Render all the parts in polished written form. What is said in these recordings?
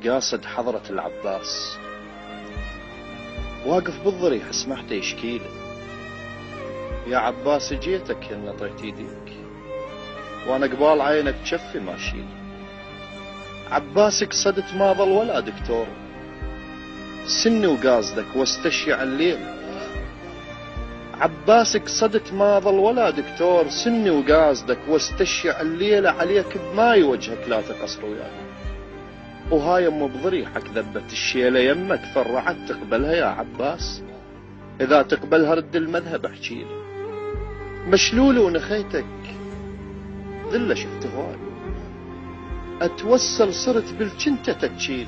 قاصد حضرة العباس، واقف بالضريح سمعته يشكيله: يا عباس جيتك ان نطيت يديك، وانا قبال عينك جفي ما اشيل. عباس قصدت ما ظل ولا دكتور، سني وقاصدك واستشيع الليل. عباس قصدت ما ظل ولا دكتور، سني وقاصدك واستشيع الليلة، عليك بماي وجهك لا تقصر وياي. وهاي ام بضريحك ذبت الشيلة يمك، فرعت تقبلها يا عباس؟ اذا تقبلها رد المذهب احجيلي. مشلول ونخيتك ذلة شفت هواي، اتوسل صرت بالجنتة تجيل.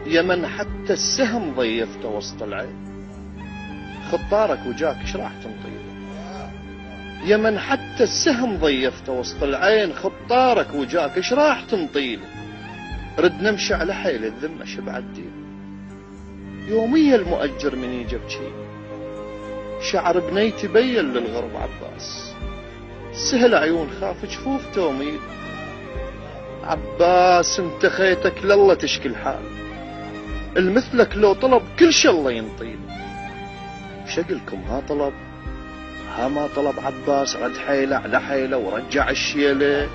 يا من حتى السهم ضيفته وسط العين، خطارك وجاك ايش راح تنطيله؟ يا من حتى السهم ضيفته وسط العين، خطارك وجاك ايش راح تنطيله؟ رد نمشي على حيل الذمة شبع الدين، يومية المؤجر من يجب شي. شعر بنيتي بين للغرب عباس، سهل عيون خاف جفوف توميل. عباس انت خيتك لله تشكي الحال، المثلك لو طلب كل شي الله ينطيله. شقلكم ها طلب ها ما طلب عباس، رد حيله على حيله ورجع الشيله،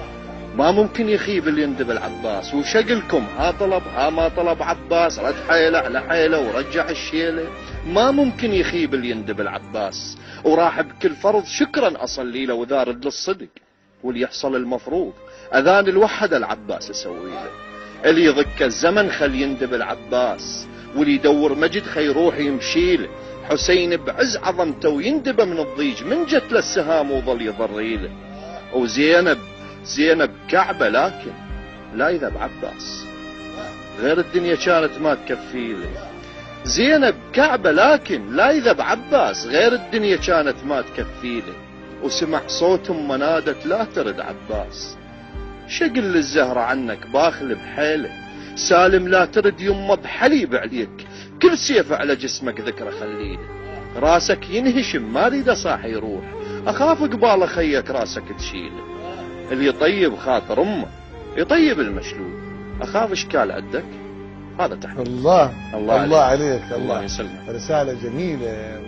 ما ممكن يخيب اللي يندب العباس. وشقلكم ها طلب ها ما طلب عباس، رد حيله على حيله ورجع الشيله، ما ممكن يخيب اللي يندب العباس. وراح بكل فرض شكرا اصلي له، وذارد للصدق واللي يحصل المفروض، اذان الوحد العباس اسوي له. اللي يضك الزمن خل يندب العباس، واللي يدور مجد خي يروح يمشي له. حسين بعز عظمته ويندب من الضيج، من جت له السهام وظل يضريله. وزينب كعبة لكن لا يذب عباس، غير الدنيا كانت ما تكفيله. زينب كعبة لكن لا يذب عباس، غير الدنيا كانت ما تكفيله. وسمع صوتهم منادت لا ترد عباس، شقل للزهرة عنك باخل بحيله. سالم لا ترد يمه بحليب عليك، كل سيف على جسمك ذكرى خليله. راسك ينهشم ما ريد صاح يروح، اخاف قبال خيك راسك تشيله. اللي يطيب خاطر امه يطيب المشلول، اخاف اشكال عندك. هذا تحميل. الله عليك. الله يسلمك. رسالة جميلة.